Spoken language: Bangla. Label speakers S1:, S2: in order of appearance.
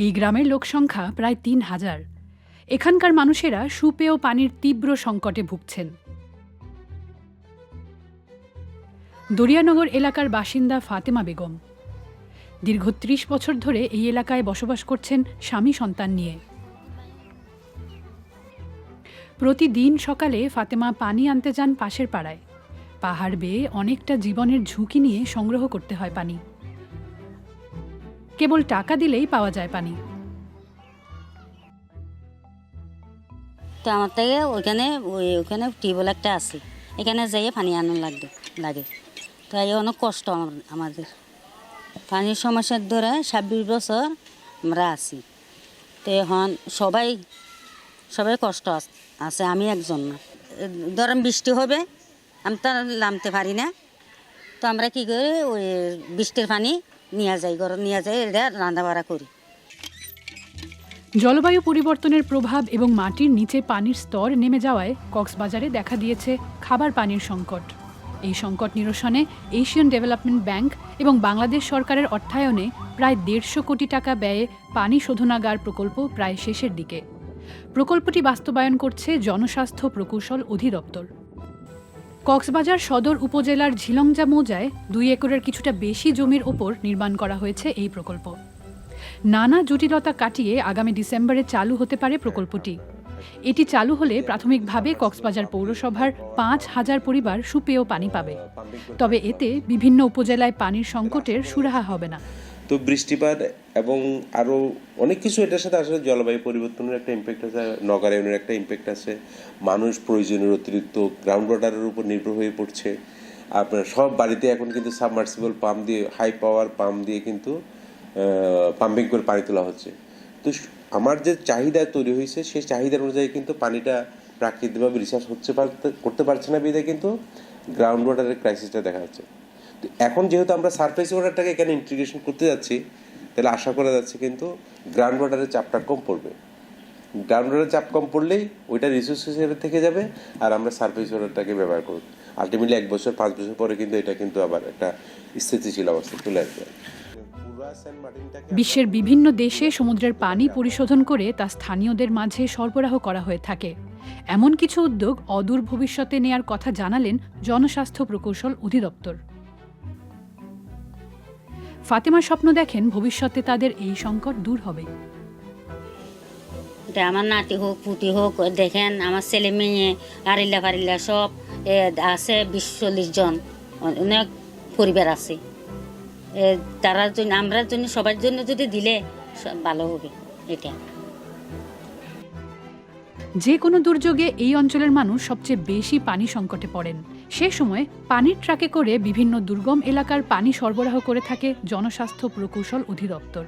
S1: এই গ্রামের লোকসংখ্যা প্রায় ৩,০০০। এখানকার মানুষেরা সুপেয় পানির তীব্র সংকটে ভুগছেন। দরিয়ানগর এলাকার বাসিন্দা ফাতেমা বেগম দীর্ঘ ৩০ বছর ধরে এই এলাকায় বসবাস করছেন স্বামী সন্তান নিয়ে। প্রতিদিন সকালে ফাতেমা পানি আনতে যান পাশের পাড়ায়। পাহাড় বেয়ে অনেকটা জীবনের ঝুঁকি নিয়ে সংগ্রহ করতে হয় পানি। কেবল টাকা দিলেই পাওয়া যায় পানি।
S2: তো আমার থেকে ওইখানে টিউবওয়েল একটা আছে, এখানে যাইয়ে পানি আনানো লাগে। তো এই অনেক কষ্ট আমাদের পানির সমস্যার ধরে ২৬ বছর আমরা আছি। তো এখন সবাই কষ্ট আছে, আমি একজন না। ধরেন বৃষ্টি হবে, আমি তো নামতে পারি না, তো আমরা কী করি ওই বৃষ্টির পানি নিয়ে যাই, ঘরে নিয়ে যাই, এটা রান্নাবাড়া করি।
S1: জলবায়ু পরিবর্তনের প্রভাব এবং মাটির নিচে পানির স্তর নেমে যাওয়ায় কক্সবাজারে দেখা দিয়েছে খাবার পানির সংকট। এই সংকট নিরসনে এশিয়ান ডেভেলপমেন্ট ব্যাংক এবং বাংলাদেশ সরকারের অর্থায়নে প্রায় ১৫০ কোটি টাকা ব্যয়ে পানি শোধনাগার প্রকল্প প্রায় শেষের দিকে। প্রকল্পটি বাস্তবায়ন করছে জনস্বাস্থ্য প্রকৌশল অধিদপ্তর। কক্সবাজার সদর উপজেলার ঝিলংজা মৌজায় ২ একরের কিছুটা বেশি জমির ওপর নির্মাণ করা হয়েছে এই প্রকল্প। নানা জটিলতা কাটিয়ে আগামী ডিসেম্বরে চালু হতে পারে প্রকল্পটি। এটি চালু হলে প্রাথমিকভাবে কক্সবাজার পৌরসভার ৫,০০০ পরিবার সুপেয় পানি পাবে। তবে এতে বিভিন্ন উপজেলায় পানির সংকটের সুরাহা হবে না।
S3: তো বৃষ্টিপাত এবং আরও অনেক কিছু এটার সাথে আসলে জলবায়ু পরিবর্তনের একটা ইম্প্যাক্ট আছে, নগরায়নের একটা ইম্প্যাক্ট আছে। মানুষ প্রয়োজনের অতিরিক্ত গ্রাউন্ড ওয়াটারের উপর নির্ভর হয়ে পড়ছে। আপনার সব বাড়িতে এখন কিন্তু সাবমার্সিবল পাম্প দিয়ে, হাই পাওয়ার পাম্প দিয়ে কিন্তু পাম্পিং করে পানি তোলা হচ্ছে। তো আমার যে চাহিদা তৈরি হয়েছে সেই চাহিদার অনুযায়ী কিন্তু পানিটা প্রাকৃতিকভাবে রিসার্চ করতে পারছে না, বিধায় কিন্তু গ্রাউন্ড ওয়াটারের ক্রাইসিসটা দেখা যাচ্ছে। তো এখন যেহেতু আমরা সারফেস ওয়াটারটাকে এখানে ইন্টিগ্রেশন করতে যাচ্ছি, তাহলে আশা করা যাচ্ছে কিন্তু গ্রাউন্ড ওয়াটারের চাপটা কম পড়বে। গ্রাউন্ড ওয়াটারের চাপ কম পড়লেই ওইটা রিসোর্স হিসেবে থেকে যাবে, আর আমরা সারফেস ওয়াটারটাকে ব্যবহার করব। আলটিমেটলি ১ বছর ৫ বছর পরে কিন্তু এটা কিন্তু আবার একটা স্থিতিশীল অবস্থা চলে আসবে।
S1: বিশ্বের বিভিন্ন দেশে সমুদ্রের পানি পরিশোধন করে তা স্থানীয়দের মাঝে সরবরাহ করা হয়ে থাকে। এমন কিছু উদ্যোগ অদূর ভবিষ্যতে নেয়ার কথা জানালেন জনস্বাস্থ্য প্রকৌশল অধিদপ্তর। ফাতেমা স্বপ্ন দেখেন ভবিষ্যতে তাদের এই সংকট দূর হবে।
S2: আমার নাতি হোক পুতি হোক, দেখেন আমার ছেলে মেয়ে আরিল্লা ফারিল্লা সব আছে, ২০-৪০ জন, অনেক পরিবার আছে। তারার জন্য, আমরা জন্য, সবার জন্য যদি দিলে ভালো হবে। এটা
S1: যে কোনো দুর্যোগে এই অঞ্চলের মানুষ সবচেয়ে বেশি পানি সংকটে পড়েন। সে সময় পানির ট্রাকে করে বিভিন্ন দুর্গম এলাকার পানি সরবরাহ করে থাকে জনস্বাস্থ্য প্রকৌশল অধিদপ্তর।